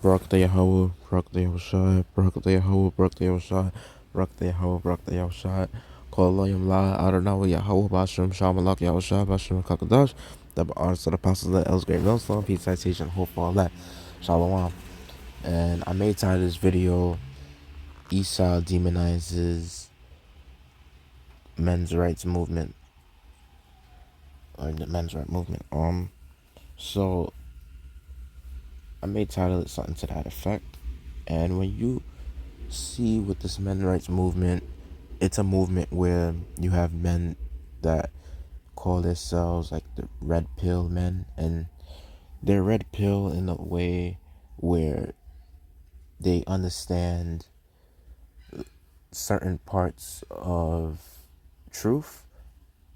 Barak the Yahweh, Barak the Yahushai, Barak the Yahweh, Barak the Yahushai, Barak the Yahweh, Barak the Yahushai, Kol Elohim La, Adonai Yahweh, Bashem, Shamalak, Yahushai, Bashem, Kakadash, the honors to the apostles, the elders, great millstone, peace, citation, hope, all that. Shalom. And I made title of this video, Esau Demonizes Men's Rights Movement, or the Men's Rights Movement. So I made title it something to that effect. And when you see with this men's rights movement, it's a movement where you have men that call themselves like the red pill men, and they're red pill in a way where they understand certain parts of truth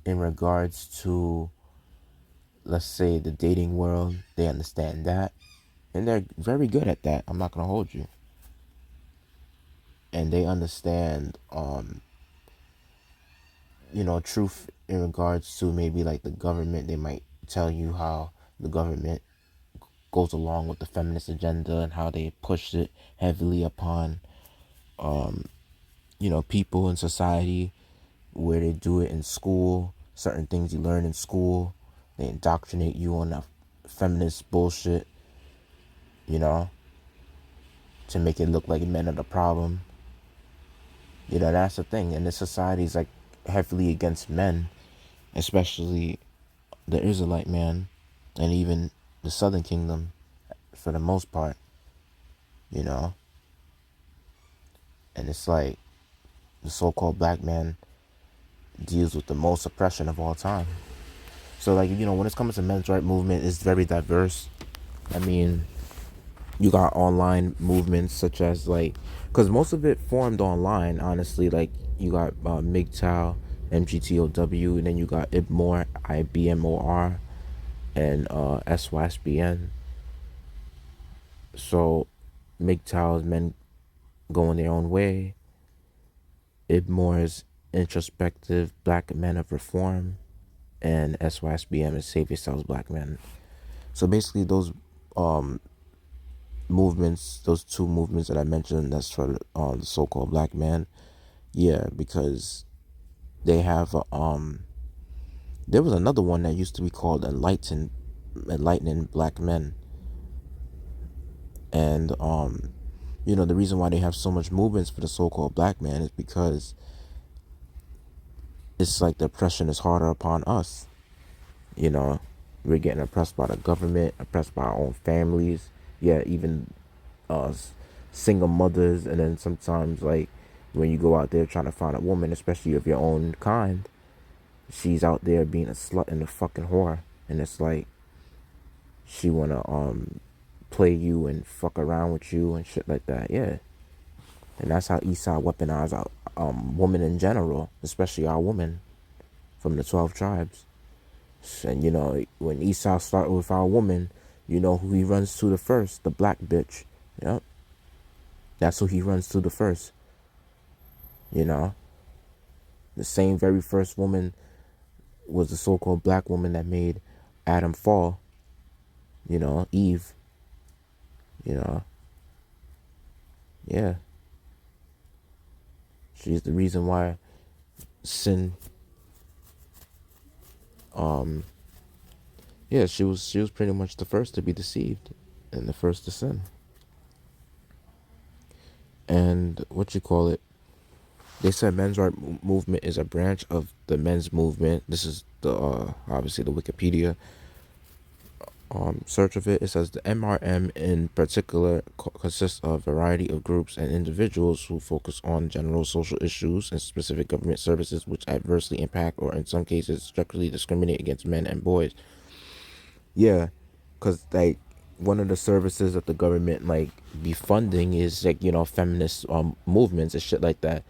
in regards to, let's say, the dating world. They understand that, and they're very good at that. I'm not gonna hold you. And they understand truth in regards to maybe like the government. They might tell you how the government goes along with the feminist agenda and how they push it heavily upon people in society, where they do it in school. Certain things you learn in school, they indoctrinate you on that feminist bullshit, to make it look like men are the problem. That's the thing. And this society is like heavily against men, especially the Israelite man, and even the Southern Kingdom for the most part, and it's like the so-called black man deals with the most oppression of all time. So like, when it's coming to men's right movement, it's very diverse. I mean, you got online movements such as like, because most of it formed online, honestly. Like you got MGTOW, MGTOW, and then you got IBMOR, IBMOR, and SYSBN. So MGTOW is men going their own way. IBMOR is introspective black men of reform, and SYSBM is save yourselves black men. So basically those movements, those two movements that I mentioned, that's for the so-called black man. Yeah, because they have there was another one that used to be called enlightening black men. And the reason why they have so much movements for the so-called black man is because it's like the oppression is harder upon us. We're getting oppressed by the government, oppressed by our own families. Yeah, even single mothers. And then sometimes, like, when you go out there trying to find a woman, especially of your own kind, she's out there being a slut and a fucking whore. And it's like, she wanna play you and fuck around with you and shit like that. Yeah. And that's how Esau weaponized our women in general, especially our women from the 12 tribes. And when Esau started with our woman, who he runs to the first? The black bitch. Yep. That's who he runs to the first. The same very first woman was the so-called black woman that made Adam fall. Eve. Yeah. She's the reason why sin. Yeah, she was pretty much the first to be deceived and the first to sin. And they said men's right movement is a branch of the men's movement. This is the obviously the Wikipedia search of it. It says the MRM in particular consists of a variety of groups and individuals who focus on general social issues and specific government services which adversely impact or in some cases structurally discriminate against men and boys. Yeah, because like one of the services that the government like be funding is like feminist movements and shit like that.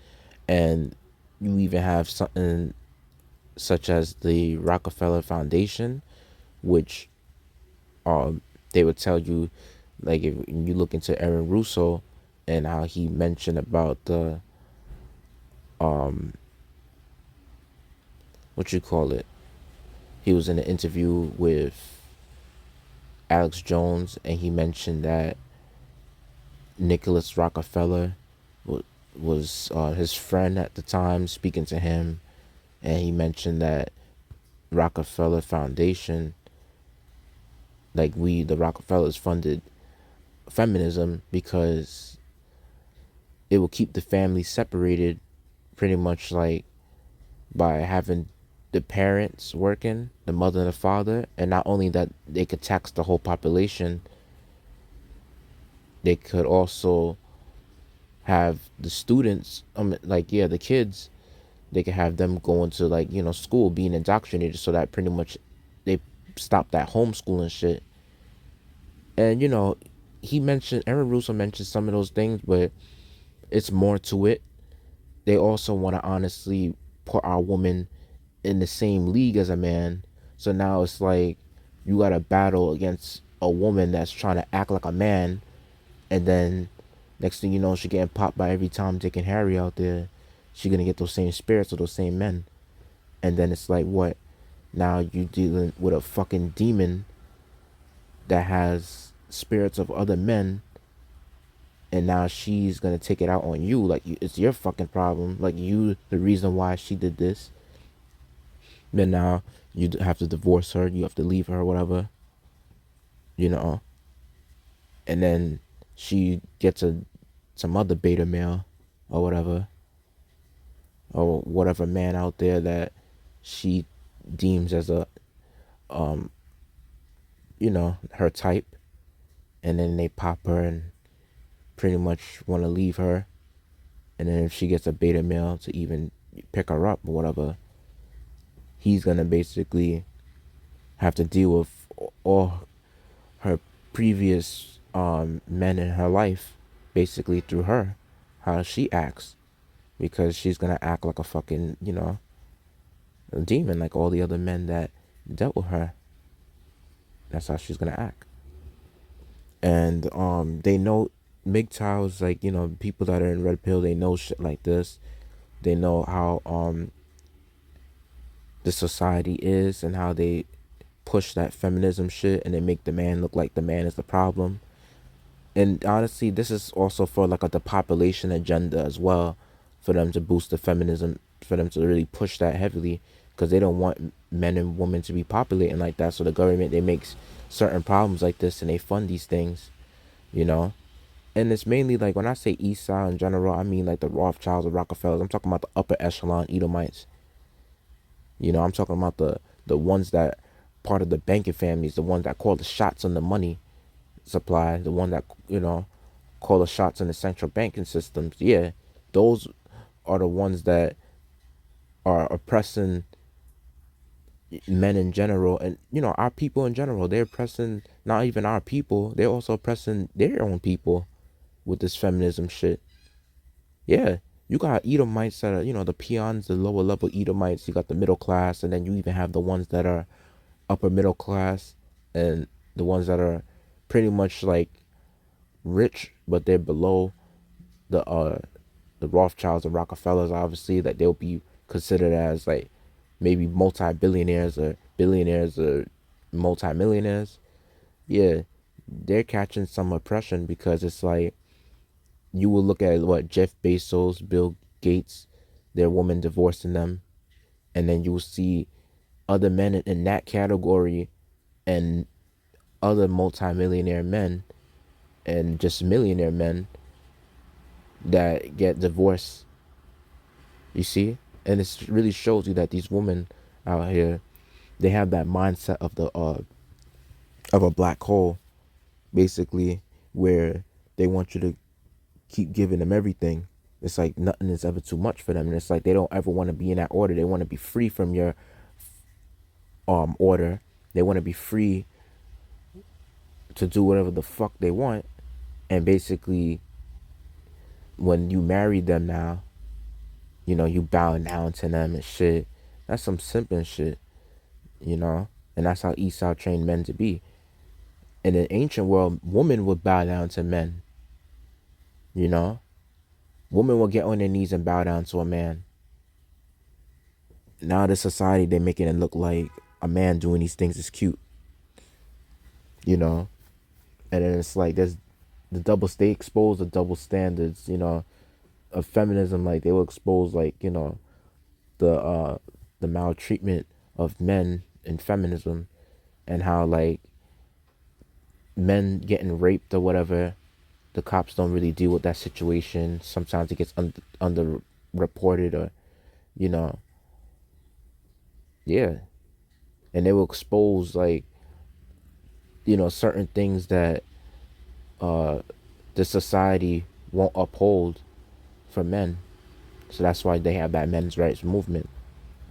And you even have something such as the Rockefeller Foundation, which they would tell you, like, if you look into Aaron Russo and how he mentioned about the he was in an interview with Alex Jones, and he mentioned that Nicholas Rockefeller was his friend at the time speaking to him, and he mentioned that Rockefeller Foundation, like the Rockefellers funded feminism because it will keep the family separated, pretty much like by having the parents working, the mother and the father, and not only that they could tax the whole population, they could also have the students, like yeah, the kids, they could have them going to like school, being indoctrinated, so that pretty much they stop that homeschooling shit. And he mentioned Aaron Russo mentioned some of those things, but it's more to it. They also want to honestly put our woman in the same league as a man. So now it's like you got to battle against a woman that's trying to act like a man, and then next thing you know, she getting popped by every Tom, Dick, and Harry out there. She gonna get those same spirits of those same men, and then it's like what? Now you dealing with a fucking demon that has spirits of other men, and now she's gonna take it out on you. Like it's your fucking problem. Like you, the reason why she did this. Then now you have to divorce her. You have to leave her, or whatever. You know, and then she gets some other beta male, or whatever, or whatever man out there that she deems as a her type, and then they pop her and pretty much want to leave her. And then if she gets a beta male to even pick her up or whatever, he's gonna basically have to deal with all her previous men in her life, basically through her, how she acts, because she's gonna act like a fucking a demon, like all the other men that dealt with her. That's how she's gonna act. And they know MGTOWs, like people that are in red pill, they know shit like this. They know how the society is and how they push that feminism shit, and they make the man look like the man is the problem. And honestly, this is also for like a depopulation agenda as well, for them to boost the feminism, for them to really push that heavily, because they don't want men and women to be populating like that. So the government, they makes certain problems like this, and they fund these things, you know. And it's mainly like, when I say Esau in general, I mean like the Rothschilds or Rockefellers. I'm talking about the upper echelon Edomites. I'm talking about the ones that part of the banking families, the ones that call the shots on the money supply, the one that call the shots in the central banking systems. Yeah, those are the ones that are oppressing men in general, and our people in general. They're oppressing not even our people, they're also oppressing their own people with this feminism shit. Yeah, you got Edomites that are the peons, the lower level Edomites. You got the middle class, and then you even have the ones that are upper middle class, and the ones that are pretty much like rich, but they're below the Rothschilds and Rockefellers. Obviously, that they'll be considered as like maybe multi-billionaires or billionaires or multi-millionaires. Yeah, they're catching some oppression, because it's like you will look at what Jeff Bezos, Bill Gates, their woman divorcing them, and then you will see other men in that category, and other multi-millionaire men and just millionaire men that get divorced. You see? And it really shows you that these women out here, they have that mindset of a black hole, basically, where they want you to keep giving them everything. It's like nothing is ever too much for them, and it's like they don't ever want to be in that order. They want to be free from your order. They want to be free to do whatever the fuck they want. And basically, when you marry them now, you bow down to them and shit. That's some simping shit, and that's how Esau trained men to be. In the ancient world, women would bow down to men, you know. Women will get on their knees and bow down to a man. Now the society, they're making it look like a man doing these things is cute, you know. And then it's like the double they expose the double standards, of feminism. Like they will expose, like, the maltreatment of men in feminism, and how, like, men getting raped or whatever, the cops don't really deal with that situation. Sometimes it gets under reported, or, you know, yeah. And they will expose, like, certain things that uh the society won't uphold for men. So that's why they have that men's rights movement.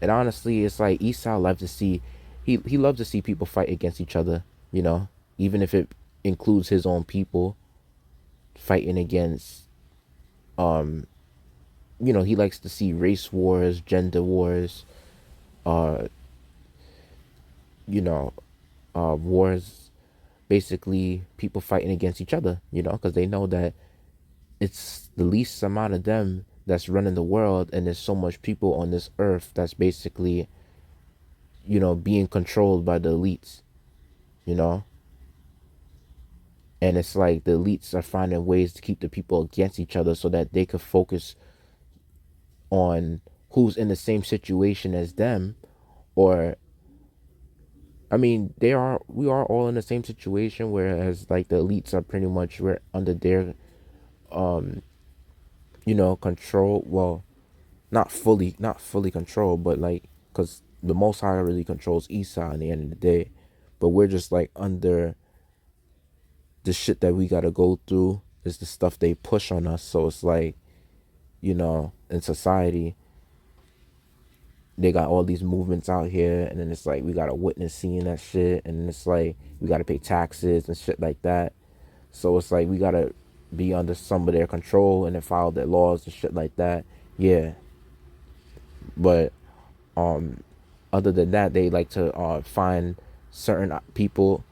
And honestly, it's like Esau loves to see, he loves to see people fight against each other, even if it includes his own people fighting against, um he likes to see race wars, gender wars, uh you know wars, basically people fighting against each other, because they know that it's the least amount of them that's running the world, and there's so much people on this earth that's basically, being controlled by the elites, you know and it's like the elites are finding ways to keep the people against each other so that they could focus on who's in the same situation as them. Or, I mean, we are all in the same situation, whereas, like, the elites are pretty much, we're under their, um control. Well, not fully controlled, but, like, because the Most High really controls Esau in the end of the day, but we're just, like, under the shit that we gotta go through is the stuff they push on us. So it's like, in society, they got all these movements out here, and then it's like we gotta witness seeing that shit, and it's like we gotta pay taxes and shit like that. So it's like we gotta be under some of their control and then follow their laws and shit like that. Yeah, but other than that, they like to find certain people,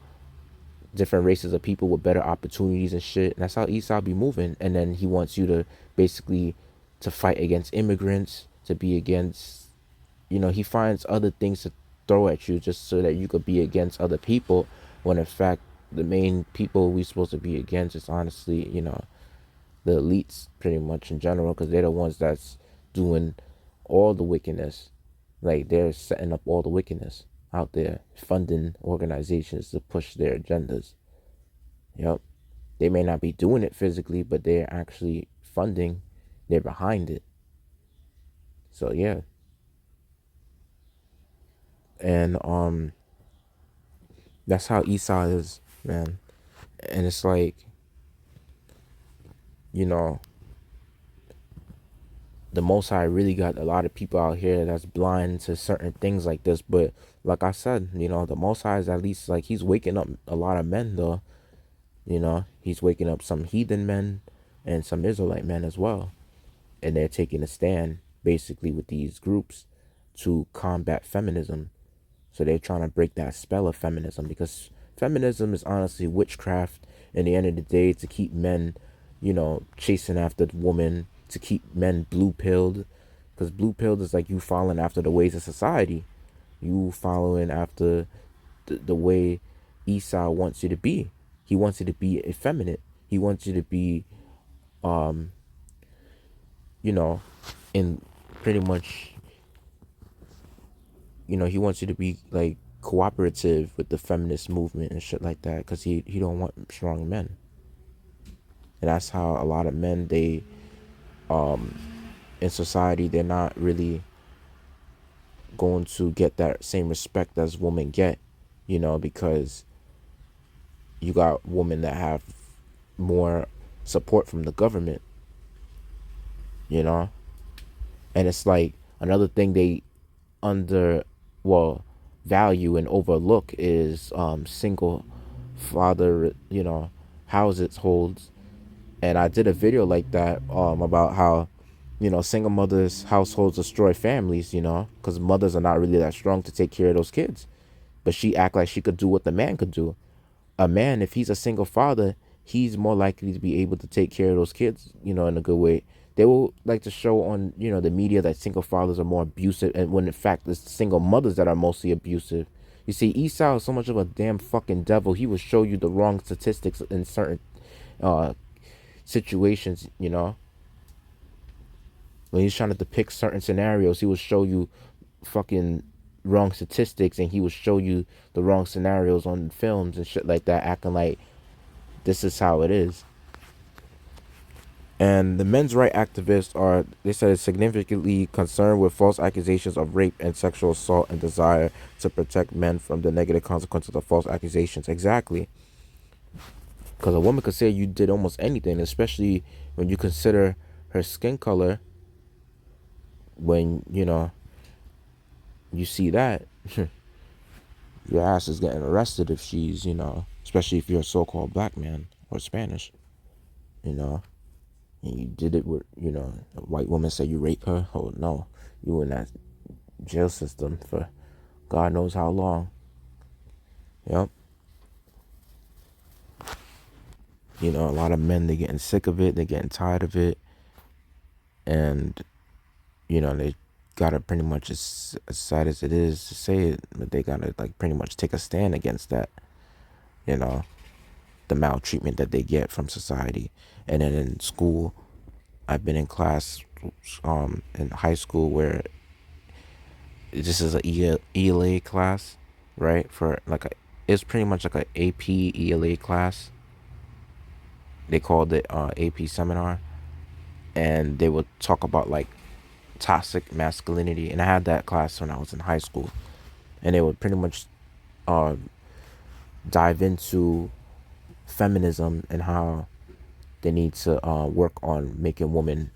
different races of people with better opportunities and shit. And that's how Esau be moving. And then he wants you to basically to fight against immigrants, to be against, he finds other things to throw at you just so that you could be against other people. When in fact, the main people we supposed to be against is honestly, the elites, pretty much in general, because they're the ones that's doing all the wickedness. Like, they're setting up all the wickedness out there, funding organizations to push their agendas. Yep. They may not be doing it physically, but they're actually funding. They're behind it. So yeah. And that's how Esau is, man. And it's like, you know, the Most High really got a lot of people out here that's blind to certain things like this. But like I said, the Most High is at least, like, he's waking up a lot of men, though. He's waking up some heathen men and some Israelite men as well. And they're taking a stand basically with these groups to combat feminism. So they're trying to break that spell of feminism, because feminism is honestly witchcraft in the end of the day, to keep men, chasing after the woman, to keep men blue pilled. Because blue pilled is like you following after the ways of society. You following after the way Esau wants you to be. He wants you to be effeminate. He wants you to be, um, in pretty much, he wants you to be, like, cooperative with the feminist movement and shit like that, because he don't want strong men. And that's how a lot of men, they, in society, they're not really going to get that same respect as women get, because you got women that have more support from the government, you know and it's like another thing they under well value and overlook is single father, households. And I did a video like that, about how, single mothers households destroy families, because mothers are not really that strong to take care of those kids. But she act like she could do what the man could do. A man, if he's a single father, he's more likely to be able to take care of those kids, in a good way. They will like to show on, the media that single fathers are more abusive, and when in fact it's single mothers that are mostly abusive. You see, Esau is so much of a damn fucking devil. He will show you the wrong statistics in certain uh situations, you know. When he's trying to depict certain scenarios, he will show you fucking wrong statistics, and he will show you the wrong scenarios on films and shit like that, acting like this is how it is. And the men's right activists are, they said, significantly concerned with false accusations of rape and sexual assault and desire to protect men from the negative consequences of false accusations. Exactly. Because a woman could say you did almost anything, especially when you consider her skin color. When, you know, you see that, your ass is getting arrested if she's, you know, especially if you're a so-called black man or Spanish, you know. And you did it with, you know, a white woman say you raped her. Oh, no. You in that jail system for God knows how long. Yep. You know, a lot of men, they're getting sick of it. They're getting tired of it. And, you know, they gotta pretty much, as sad as it is to say it, but they gotta, like, pretty much take a stand against that, you know, the maltreatment that they get from society. And then in school, I've been in class in high school where this is a ELA class, right? For like it's pretty much like a AP ELA class. They called it AP seminar, and they would talk about like toxic masculinity. And I had that class when I was in high school, and they would pretty much uh, dive into feminism and how they need to work on making women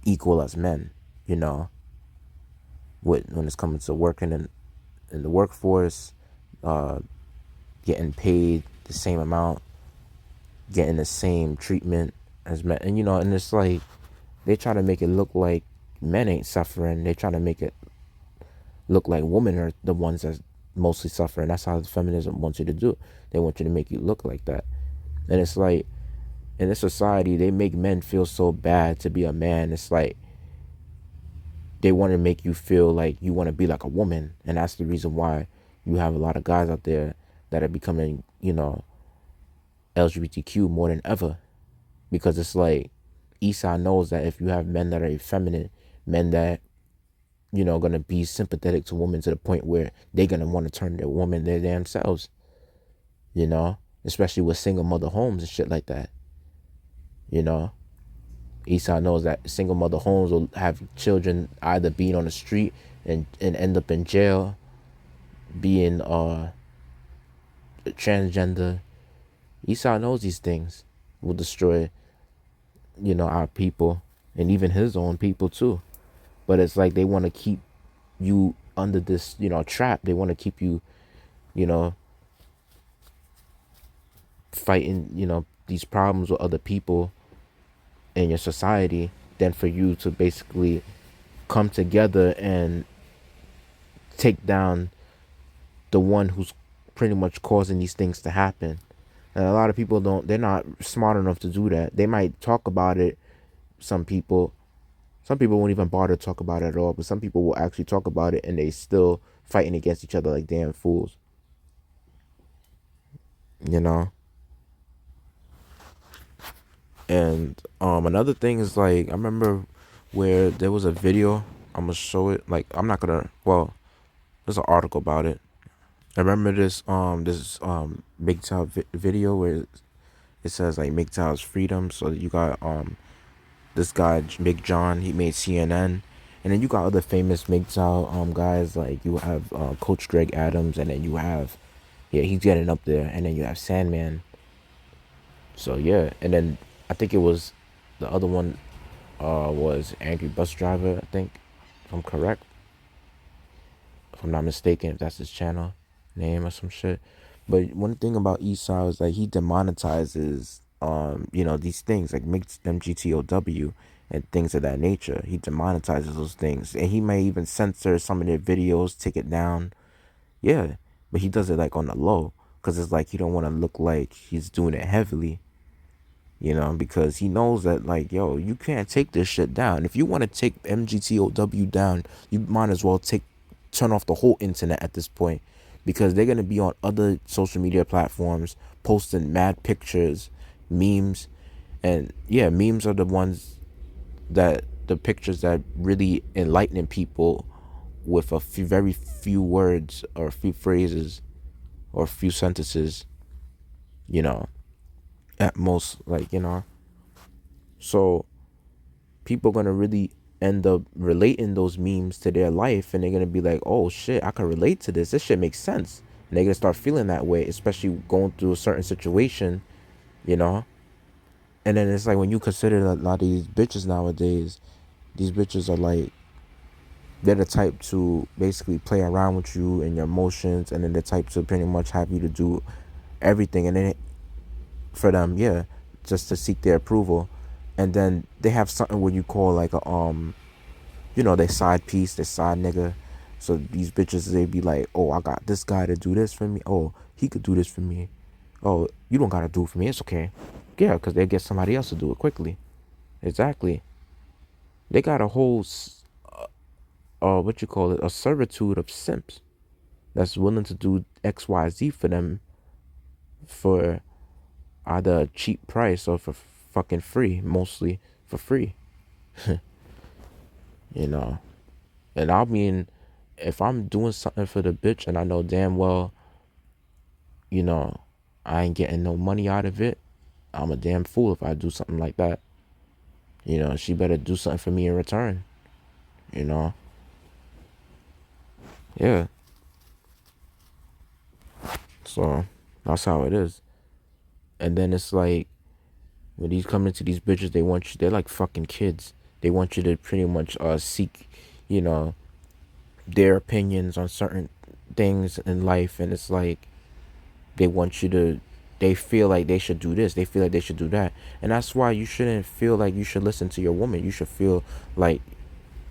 equal as men. You know, when it's coming to working in the workforce, uh, getting paid the same amount, getting the same treatment as men. And, you know, and it's like they try to make it look like men ain't suffering. They try to make it look like women are the ones that's mostly suffering. That's how feminism wants you to do. They want you to make you look like that. And it's like, in this society, they make men feel so bad to be a man. It's like they want to make you feel like you want to be like a woman. And that's the reason why you have a lot of guys out there that are becoming, you know, LGBTQ more than ever. Because it's like Esau knows that if you have men that are effeminate, men that, you know, gonna be sympathetic to women to the point where they're gonna want to turn their woman their damn selves, you know, especially with single mother homes and shit like that, you know. Esau knows that single mother homes will have children either being on the street and end up in jail, being transgender. Esau knows these things will destroy, you know, our people and even his own people too. But it's like they want to keep you under this, you know, trap. They want to keep you, you know, fighting, you know, these problems with other people in your society, than for you to basically come together and take down the one who's pretty much causing these things to happen. And a lot of people don't, they're not smart enough to do that. They might talk about it, some people. Some people won't even bother to talk about it at all, but some people will actually talk about it and they still fighting against each other like damn fools. You know? And another thing is like I remember where there was a video, I'm gonna show it. Like I'm not gonna, well, there's an article about it. I remember this MGTOW video where it says like MGTOW's freedom. So you got this guy Big John, he made CNN, and then you got other famous MGTOW guys, like you have Coach Greg Adams, and then you have, yeah, he's getting up there, and then you have Sandman. So yeah, and then I think it was the other one was Angry Bus Driver, I think, if I'm correct, if I'm not mistaken, if that's his channel name or some shit. But one thing about Esau is like he demonetizes you know, these things like MGTOW and things of that nature. He demonetizes those things, and he may even censor some of their videos, take it down. Yeah, but he does it like on the low, because it's like he don't want to look like he's doing it heavily, you know, because he knows that like, yo, you can't take this shit down. If you want to take MGTOW down, you might as well turn off the whole internet at this point, because they're gonna be on other social media platforms posting mad pictures, memes, and yeah, memes are the ones that the pictures that really enlightening people with a few very few words or a few phrases or a few sentences, you know, at most, like, so people gonna really end up relating those memes to their life, and they're gonna be like, oh shit, I can relate to this shit makes sense, and they're gonna start feeling that way, especially going through a certain situation, you know. And then it's like, when you consider a lot of these bitches nowadays, these bitches are like, they're the type to basically play around with you and your emotions, and then the type to pretty much have you to do everything, and then for them, yeah, just to seek their approval. And then they have something what you call like a they side piece, they side nigga. So these bitches, they be like, oh, I got this guy to do this for me. Oh, he could do this for me. Oh, you don't gotta do it for me. It's okay. Yeah, because they get somebody else to do it quickly. Exactly. They got a whole, what you call it, a servitude of simps that's willing to do X, Y, Z for them for either a cheap price or for fucking free, mostly for free, you know. And I mean, if I'm doing something for the bitch and I know damn well, you know, I ain't getting no money out of it, I'm a damn fool if I do something like that. You know, she better do something for me in return, you know? Yeah. So that's how it is. And then it's like, when these come into these bitches, they want you, they're like fucking kids. They want you to pretty much seek, you know, their opinions on certain things in life. And it's like, they want you to, they feel like they should do this, they feel like they should do that. And that's why you shouldn't feel like you should listen to your woman. You should feel like,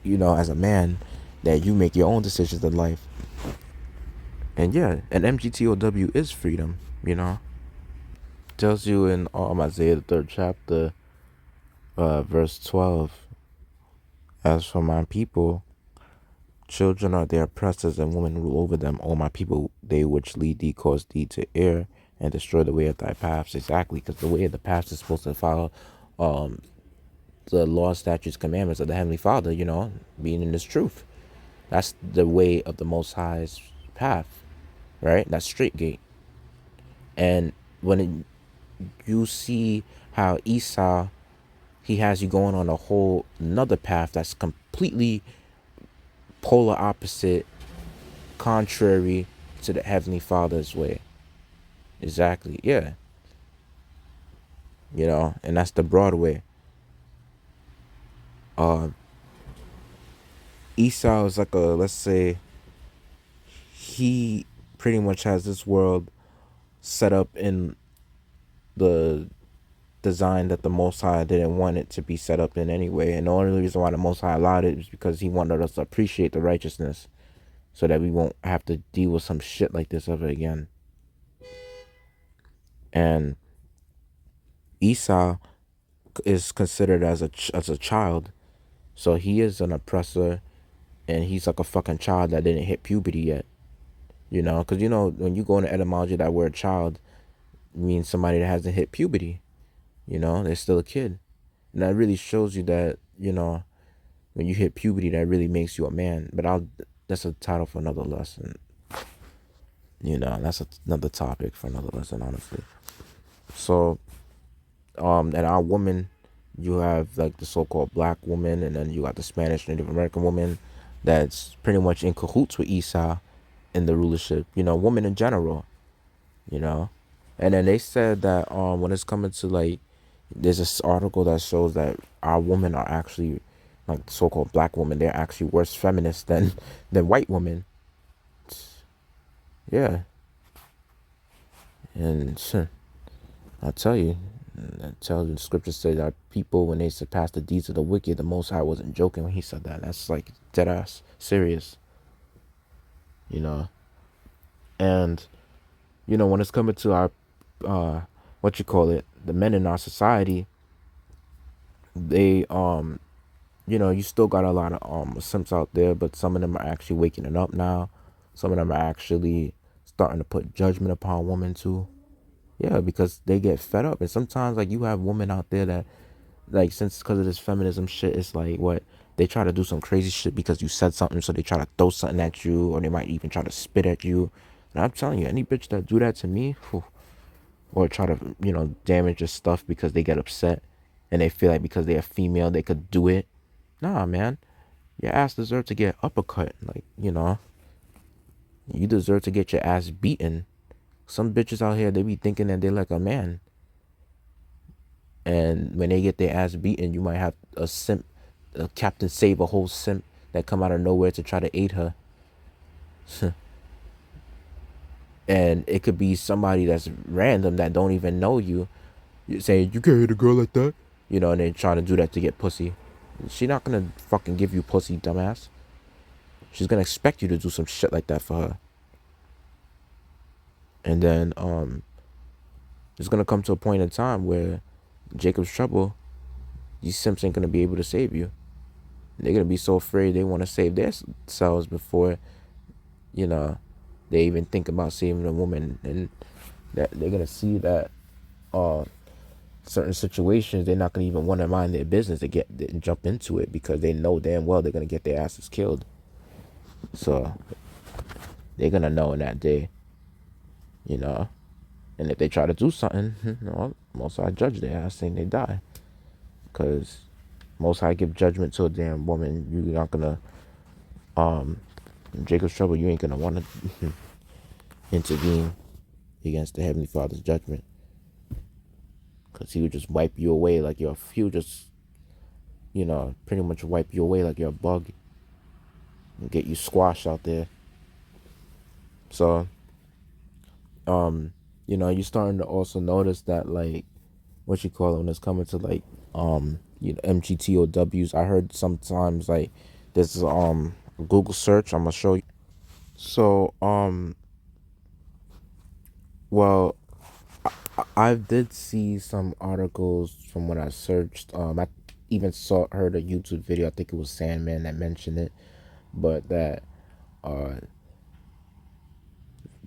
as a man, that you make your own decisions in life. And yeah, and MGTOW is freedom, tells you in Isaiah the 3rd chapter, verse 12, as for my people, children are their oppressors, and women rule over them. O my people, they which lead thee cause thee to err, and destroy the way of thy paths. Exactly, because the way of the paths is supposed to follow the law, statutes, commandments of the Heavenly Father, being in this truth. That's the way of the Most High's path, right? That's straight gate. And when you see how Esau, he has you going on a whole another path that's completely polar opposite, contrary to the Heavenly Father's way. Exactly, yeah. And that's the broad way. Uh, Esau is like let's say, he pretty much has this world set up in the design that the Most High didn't want it to be set up in anyway. And the only reason why the Most High allowed it is because he wanted us to appreciate the righteousness, so that we won't have to deal with some shit like this ever again. And Esau is considered as a child, so he is an oppressor, and he's like a fucking child that didn't hit puberty yet. Because when you go into etymology, that word child means somebody that hasn't hit puberty. They're still a kid, and that really shows you that when you hit puberty, that really makes you a man. But that's a title for another lesson. That's another topic for another lesson, honestly. So, and our woman, you have like the so-called black woman, and then you got the Spanish Native American woman that's pretty much in cahoots with Esau in the rulership. Women in general. And then they said that when it's coming to like, there's this article that shows that our women are actually, like so-called black women, they're actually worse feminists than white women. Yeah. And I tell you, the scripture says that people, when they surpass the deeds of the wicked, the Most High wasn't joking when he said that. That's like dead ass serious. And when it's coming to our what you call it, the men in our society, they you still got a lot of simps out there, but some of them are actually waking it up now. Some of them are actually starting to put judgment upon women too. Yeah, because they get fed up. And sometimes, like, you have women out there that, like, since because of this feminism shit, it's like, what, they try to do some crazy shit because you said something, so they try to throw something at you, or they might even try to spit at you. And I'm telling you, any bitch that do that to me, whew, or try to, damage your stuff because they get upset and they feel like because they're female they could do it. Nah, man, your ass deserve to get uppercut. Like, you deserve to get your ass beaten. Some bitches out here, they be thinking that they're like a man, and when they get their ass beaten, you might have a simp, a Captain Save, a whole simp that come out of nowhere to try to aid her. And it could be somebody that's random that don't even know you. You saying you can't hit a girl like that, and they trying to do that to get pussy. She not gonna fucking give you pussy, dumbass. She's gonna expect you to do some shit like that for her. And then it's gonna come to a point in time where Jacob's trouble, these simps ain't gonna be able to save you. They're gonna be so afraid they want to save themselves before, they even think about saving a woman, and that they're gonna see that certain situations they're not gonna even want to mind their business to jump into it because they know damn well they're gonna get their asses killed. So they're gonna know in that day, and if they try to do something, well, Most High judge their ass and they die, because Most High give judgment to a damn woman. You're not gonna in Jacob's trouble, you ain't gonna want to intervene against the Heavenly Father's judgment, because he would just wipe you away like he would just, pretty much wipe you away like you're a bug and get you squashed out there. So, you're starting to also notice that, like, what you call it, when it's coming to, like, MGTOWs. I heard sometimes, like, this is Google search. I'm gonna show you. So, well, I did see some articles from when I searched. I even heard a YouTube video. I think it was Sandman that mentioned it, but that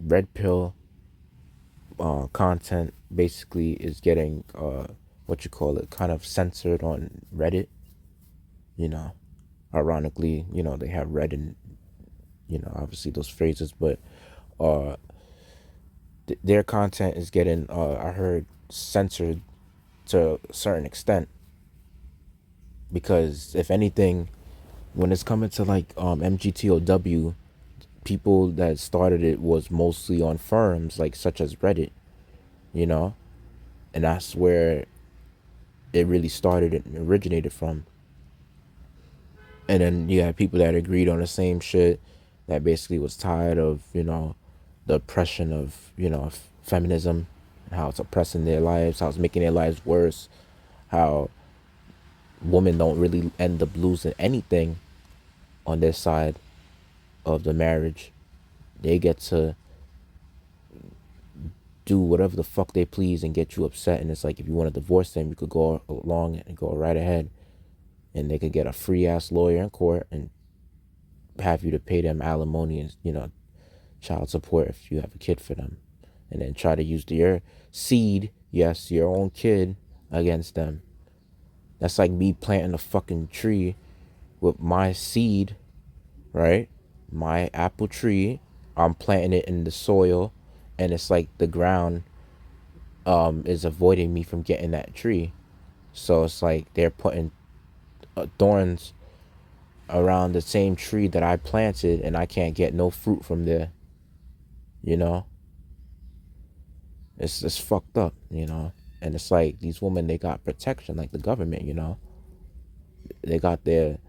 red pill content basically is getting what you call it, kind of censored on Reddit. Ironically, they have red and obviously those phrases, but their content is getting I heard censored to a certain extent, because if anything, when it's coming to, like, MGTOW, people that started it was mostly on forums like such as Reddit, and that's where it really started and originated from. And then you had people that agreed on the same shit, that basically was tired of, the oppression of, feminism, and how it's oppressing their lives, how it's making their lives worse, how women don't really end up losing anything on their side of the marriage. They get to do whatever the fuck they please and get you upset. And it's like, if you want to divorce them, you could go along and go right ahead, and they could get a free ass lawyer in court and have you to pay them alimony and, child support if you have a kid for them, and then try to use your seed, yes, your own kid, against them. That's like me planting a fucking tree with my seed, right? My apple tree, I'm planting it in the soil, and it's like the ground is avoiding me from getting that tree. So it's like they're putting thorns around the same tree that I planted, and I can't get no fruit from there. It's fucked up, And it's like these women, they got protection, like the government, They got the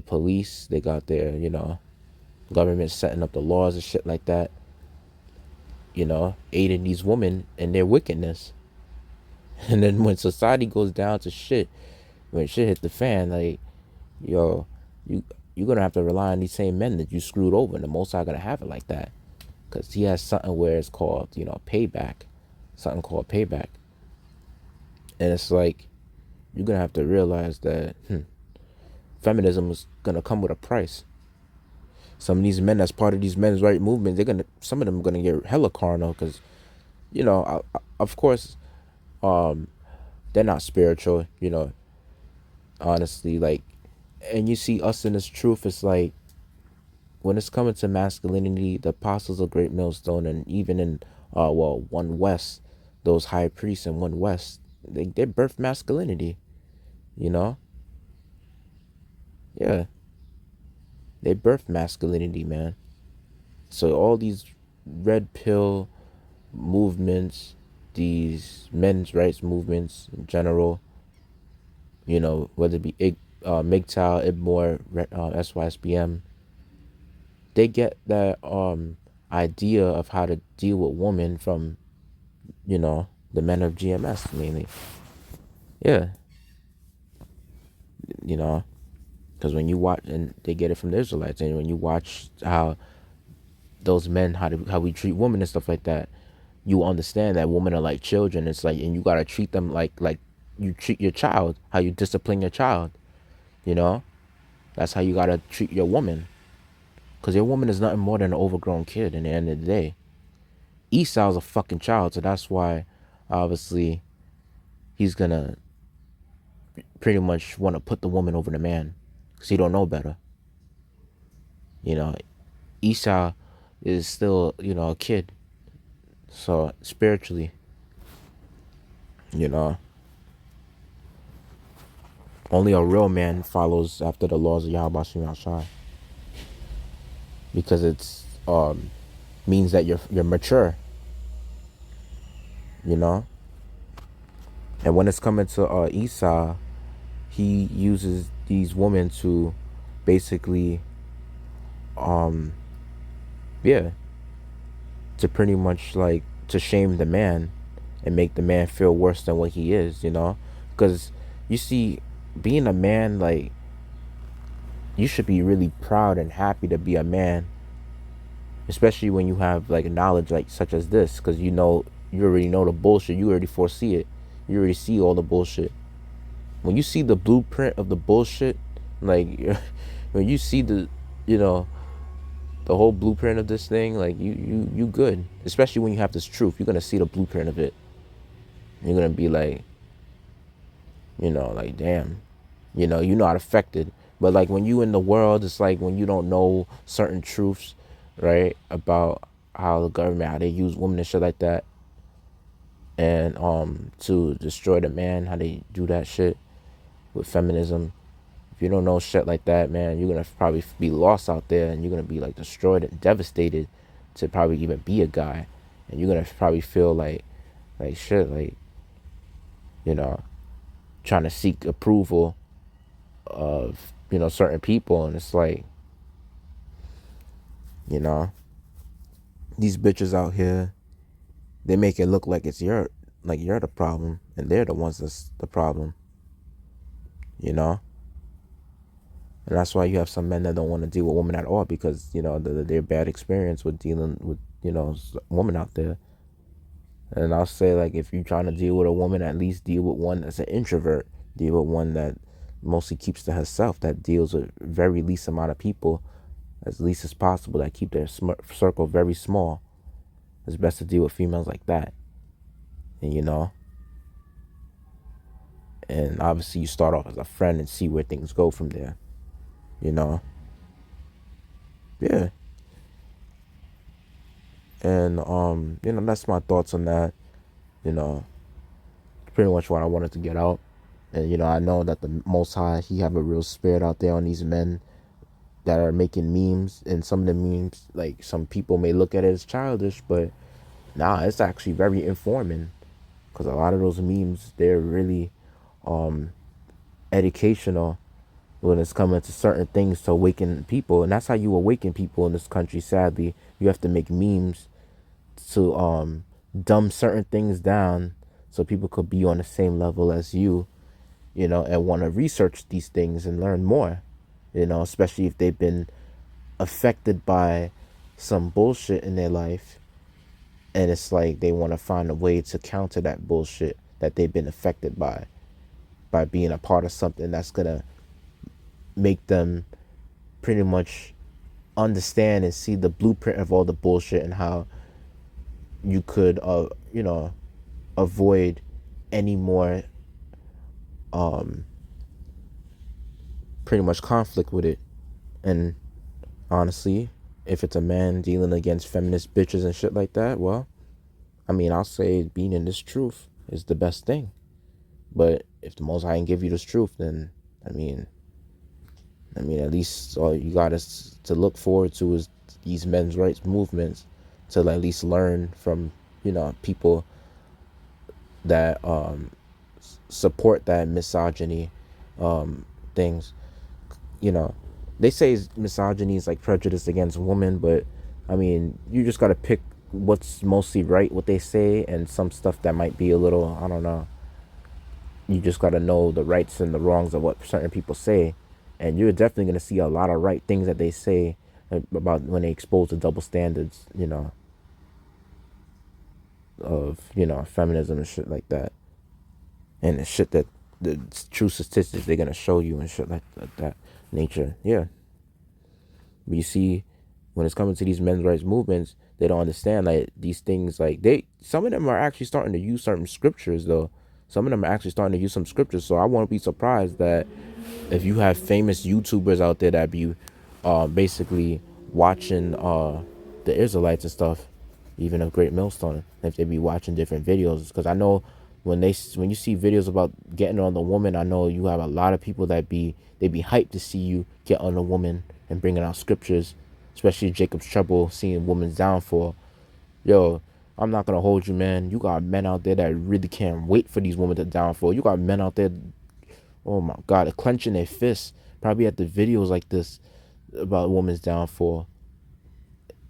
police, they got their, government setting up the laws and shit like that, aiding these women in their wickedness. And then when society goes down to shit, when shit hit the fan, like, yo, you're gonna have to rely on these same men that you screwed over, and the Most High gonna have it like that, because he has something where it's called, payback, something called payback. And it's like, you're gonna have to realize that feminism is gonna come with a price. Some of these men that's part of these men's right movement, some of them gonna get hella carnal because of course, um, they're not spiritual. Honestly, like, and you see us in this truth. It's like when it's coming to masculinity, the apostles of Great Millstone, and even in One West, those high priests in One West, they birthed masculinity. You know, yeah, they birthed masculinity, man. So all these red pill movements, these men's rights movements in general, whether it be MGTOW, IBMOR, SYSBM, they get that idea of how to deal with women from, the men of GMS mainly. Yeah, you know, because when you watch, and they get it from the Israelites, and when you watch how those men, how we treat women and stuff like that, you understand that women are like children. It's like, and you gotta treat them like you treat your child, how you discipline your child. You know, that's how you gotta treat your woman, because your woman is nothing more than an overgrown kid. In the end of the day, Esau's a fucking child, so that's why, obviously, he's gonna pretty much want to put the woman over the man, because he don't know better. You know, Esau is still, a kid. So spiritually, you know, only a real man follows after the laws of Yahweh Shem Shai, because it's means that you're mature, you know. And when it's coming to Esau, he uses these women to basically, yeah, to pretty much like to shame the man and make the man feel worse than what he is, because you see, being a man, like, you should be really proud and happy to be a man, especially when you have like knowledge like such as this, because you already know the bullshit, you already foresee it, you already see all the bullshit. When you see the blueprint of the bullshit, like when you see you know the whole blueprint of this thing, like you good, especially when you have this truth, you're gonna see the blueprint of it. You're gonna be like, like, damn, you're not affected. But like when you in the world, it's like when you don't know certain truths, right, about how the government, how they use women and shit like that, and to destroy the man, how they do that shit with feminism. If you don't know shit like that, man, you're gonna probably be lost out there, and you're gonna be like destroyed and devastated to probably even be a guy, and you're gonna probably feel like shit, like, you know trying to seek approval of, certain people. And it's like, you know these bitches out here, they make it look like you're the problem, and they're the ones that's the problem, you know and that's why you have some men that don't want to deal with women at all, because their bad experience with dealing with, women out there. And I'll say, like, if you're trying to deal with a woman, at least deal with one that's an introvert, deal with one that mostly keeps to herself, that deals with very least amount of people as least as possible, that keep their circle very small. It's best to deal with females like that. And and obviously you start off as a friend and see where things go from there, you know yeah. And that's my thoughts on that. you know Pretty much what I wanted to get out. And I know that the Most High, he have a real spirit out there on these men that are making memes. And some of the memes, like, some people may look at it as childish, but nah, it's actually very informing, because a lot of those memes, they're really educational when it's coming to certain things to awaken people. And that's how you awaken people in this country. Sadly, you have to make memes to dumb certain things down, so people could be on the same level as you, and want to research these things and learn more, especially if they've been affected by some bullshit in their life. And it's like they want to find a way to counter that bullshit that they've been affected by being a part of something that's gonna make them pretty much understand and see the blueprint of all the bullshit and how you could avoid any more pretty much conflict with it. And honestly, if it's a man dealing against feminist bitches and shit like that, well, I mean, I'll say being in this truth is the best thing. But if the Most High can give you this truth, then I mean, at least all you got is to look forward to is these men's rights movements, to at least learn from people that support that misogyny things. You know, they say misogyny is like prejudice against women, but I mean, you just gotta pick what's mostly right, what they say, and some stuff that might be a little, I don't know. You just gotta know the rights and the wrongs of what certain people say, and you're definitely gonna see a lot of right things that they say about when they expose the double standards, of feminism and shit like that, and the shit that the true statistics they're gonna show you and shit like that nature. Yeah. But you see, when it's coming to these men's rights movements, they don't understand like these things. Like some of them are actually starting to use certain scriptures though. Some of them are actually starting to use some scriptures. So I won't be surprised that if you have famous YouTubers out there that be basically watching the Israelites and stuff, even a Great Millstone, if they be watching different videos, because I know when you see videos about getting on the woman, I know you have a lot of people that they be hyped to see you get on the woman and bringing out scriptures, especially Jacob's trouble, seeing woman's downfall. Yo, I'm not gonna hold you, man. You got men out there that really can't wait for these women to downfall. You got men out there, oh my God, clenching their fists, probably at the videos like this about a woman's downfall.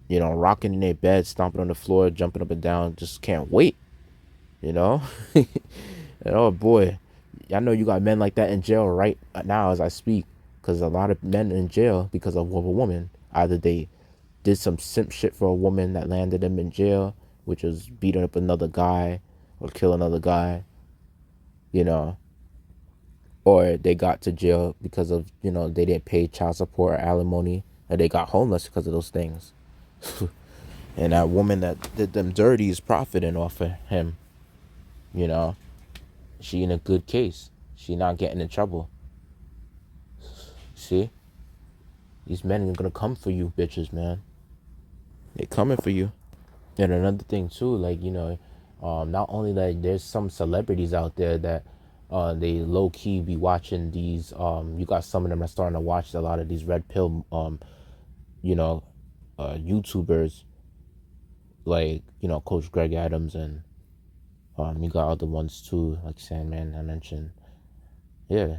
Rocking in their bed, stomping on the floor, jumping up and down, just can't wait. And oh boy, I know you got men like that in jail right now as I speak, because a lot of men in jail because of a woman. Either they did some simp shit for a woman that landed them in jail, which was beating up another guy or kill another guy, you know, or they got to jail because of, they didn't pay child support or alimony, and they got homeless because of those things. And that woman that did them dirty is profiting off of him, you know. She in a good case. She not getting in trouble. See? These men are gonna come for you, bitches, man. They coming for you. And another thing too, like, not only that, there's some celebrities out there that they low key be watching these. You got some of them are starting to watch a lot of these red pill YouTubers, like, Coach Greg Adams, and you got other ones too, like Sandman I mentioned. Yeah.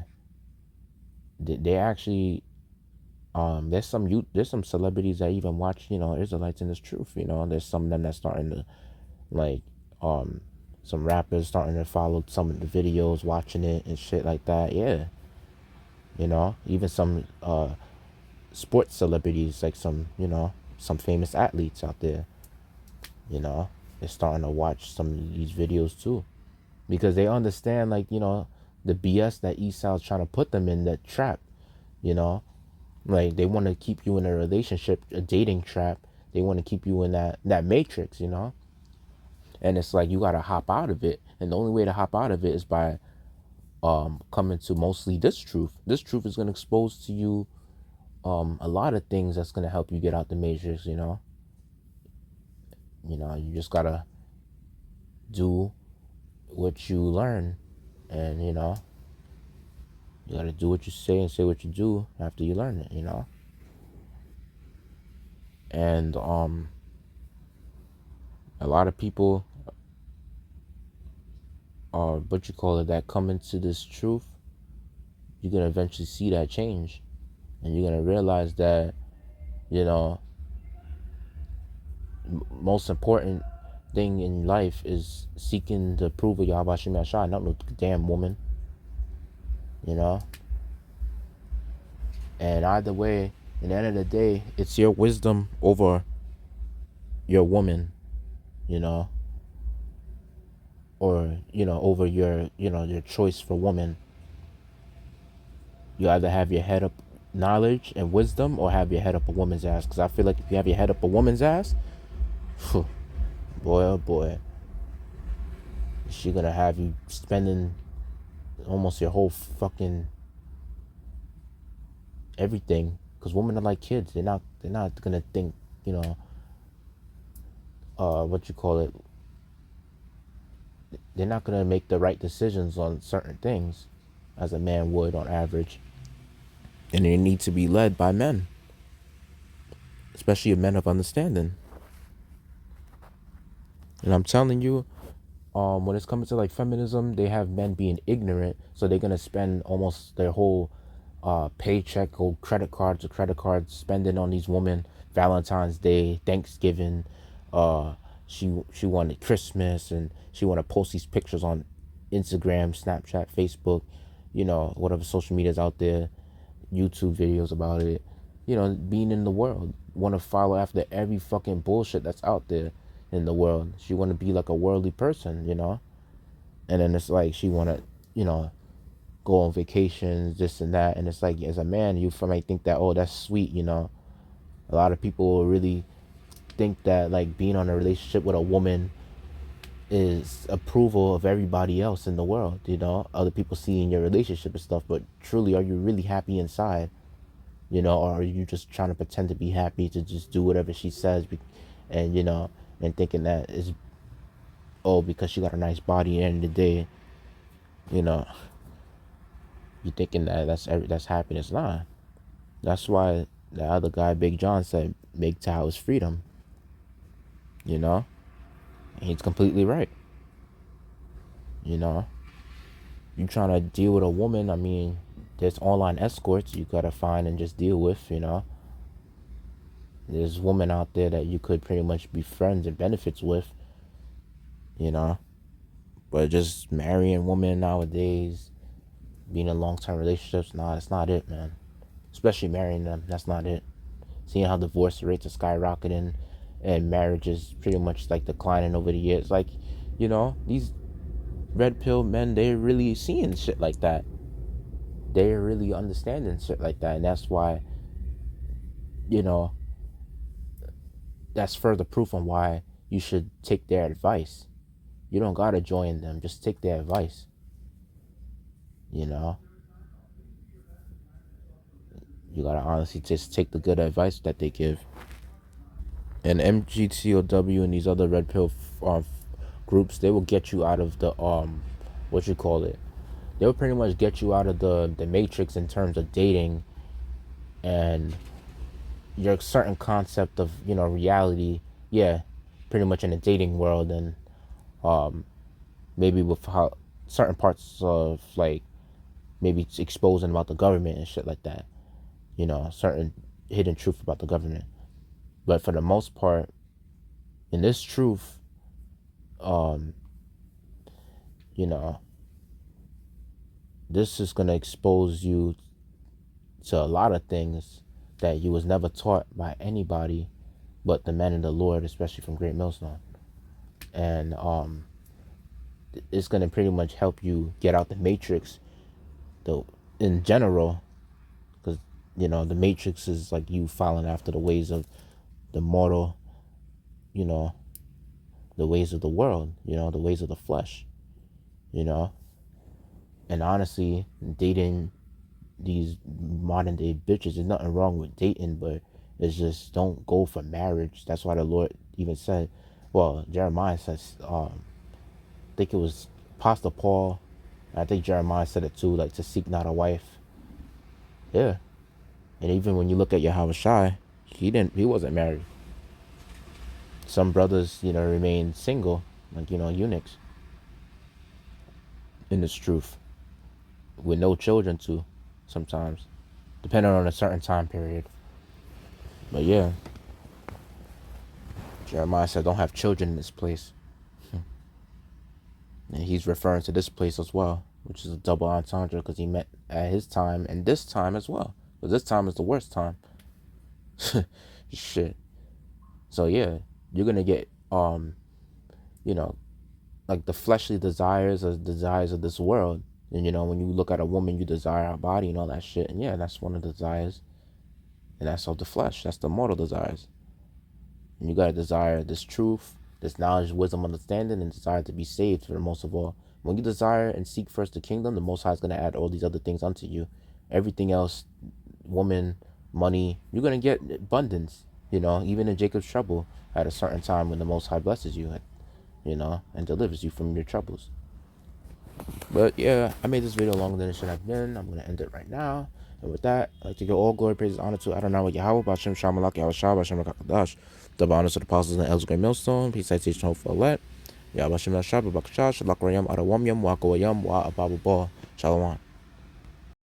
They actually there's some celebrities that even watch, Israelites in this truth, there's some of them that's starting to, like, some rappers starting to follow some of the videos, watching it and shit like that. Yeah. Even some sports celebrities, like some famous athletes out there, they're starting to watch some of these videos too, because they understand, like, the BS that Esau's trying to put them in, that trap, you know like they want to keep you in a relationship, a dating trap. They want to keep you in that matrix, and it's like you got to hop out of it, and the only way to hop out of it is by coming to mostly this truth. This truth is going to expose to you a lot of things that's going to help you get out the matrix. You just got to do what you learn, and you got to do what you say and say what you do after you learn it. And a lot of people are, what you call it, that come into this truth. You're gonna eventually see that change, and you're gonna realize that, most important thing in life is seeking the approval of Yahweh Shem Yahshua, not no damn woman. And either way, in the end of the day, it's your wisdom over your woman, or over your your choice for woman. You either have your head up knowledge and wisdom, or have your head up a woman's ass. Because I feel like if you have your head up a woman's ass, boy, oh boy, she gonna have you spending almost your whole fucking everything. Because women are like kids. They're not gonna think, you know, what you call it. They're not gonna make the right decisions on certain things, as a man would on average. And they need to be led by men, especially men of understanding. And I'm telling you, when it's coming to like feminism, they have men being ignorant, so they're gonna spend almost their whole paycheck, whole credit cards or credit cards spending on these women. Valentine's Day, Thanksgiving, uh, she wanted Christmas, and she want to post these pictures on Instagram, Snapchat, Facebook, you know, whatever social media's out there, YouTube videos about it. You know, being in the world, want to follow after every fucking bullshit that's out there in the world. She want to be like a worldly person, you know. And then it's like she want to, you know, go on vacations, this and that. And it's like, as a man, you might think that, oh, that's sweet, you know. A lot of people will really think that like being on a relationship with a woman is approval of everybody else in the world, you know, other people seeing your relationship and stuff. But truly, are you really happy inside? You know, or are you just trying to pretend to be happy to just do whatever she says, and you know, and thinking that is, oh, because she got a nice body. At the end of the day, you know, you thinking that that's happiness. Nah, that's why the other guy, Big John, said MGTOW is freedom. You know, and he's completely right. You know, you trying to deal with a woman. I mean, there's online escorts you gotta find and just deal with. You know, there's women out there that you could pretty much be friends and benefits with. You know, but just marrying women nowadays, being in long-term relationships, nah, that's not it, man. Especially marrying them, that's not it. Seeing how divorce rates are skyrocketing and marriages pretty much like declining over the years. Like, you know, these red pill men, they're really seeing shit like that. They're really understanding shit like that. And that's why, you know, that's further proof on why you should take their advice. You don't gotta join them, just take their advice. You know, you gotta honestly just take the good advice that they give. And MGTOW and these other red pill groups, they will get you out of the what you call it. They will pretty much get you out of the matrix in terms of dating and your certain concept of, you know, reality. Yeah, pretty much in the dating world, and um maybe with how certain parts of like maybe exposing about the government and shit like that. You know, certain hidden truth about the government. But for the most part, in this truth, um, you know, this is gonna expose you to a lot of things that you was never taught by anybody but the men in the Lord, especially from Great Millstone. And it's gonna pretty much help you get out the matrix, though, in general, because you know the matrix is like you following after the ways of the mortal, you know, the ways of the world, you know, the ways of the flesh, you know. And honestly, dating these modern day bitches, there's nothing wrong with dating, but it's just don't go for marriage. That's why the Lord even said, well, Jeremiah says, I think it was Apostle Paul, I think Jeremiah said it too, like to seek not a wife. Yeah. And even when you look at Yahushua, he wasn't married. Some brothers, you know, remain single, like, you know, eunuchs in this truth, with no children too, sometimes, depending on a certain time period. But yeah, Jeremiah said, don't have children in this place. And he's referring to this place as well, which is a double entendre because he meant at his time and this time as well. Because this time is the worst time. Shit. So yeah, you're gonna get you know, like the fleshly desires or desires of this world. And when you look at a woman, you desire her body and all that shit. And yeah, that's one of the desires. And that's of the flesh. That's the mortal desires. And you gotta desire this truth, this knowledge, wisdom, understanding, and desire to be saved for the most of all. When you desire and seek first the kingdom, the Most High is gonna add all these other things unto you. Everything else, woman, money, you're gonna get abundance. Even in Jacob's trouble, at a certain time when the Most High blesses you, and delivers you from your troubles. But yeah, I made this video longer than it should have been. I'm gonna end it right now. And with that, I'd like to give all glory, praise, honor to Adonai Yahweh, Bashem Shamalak, Yahweh Bashem Rakadash. Double honors to the apostles and elders of Great Millstone. Peace, citation, hope for elect. Yahweh Bashem Shab, Bakashash, Shalak Rayam, Arawam Yam, Wakawayam, Wa Ababu Ba. Shalom.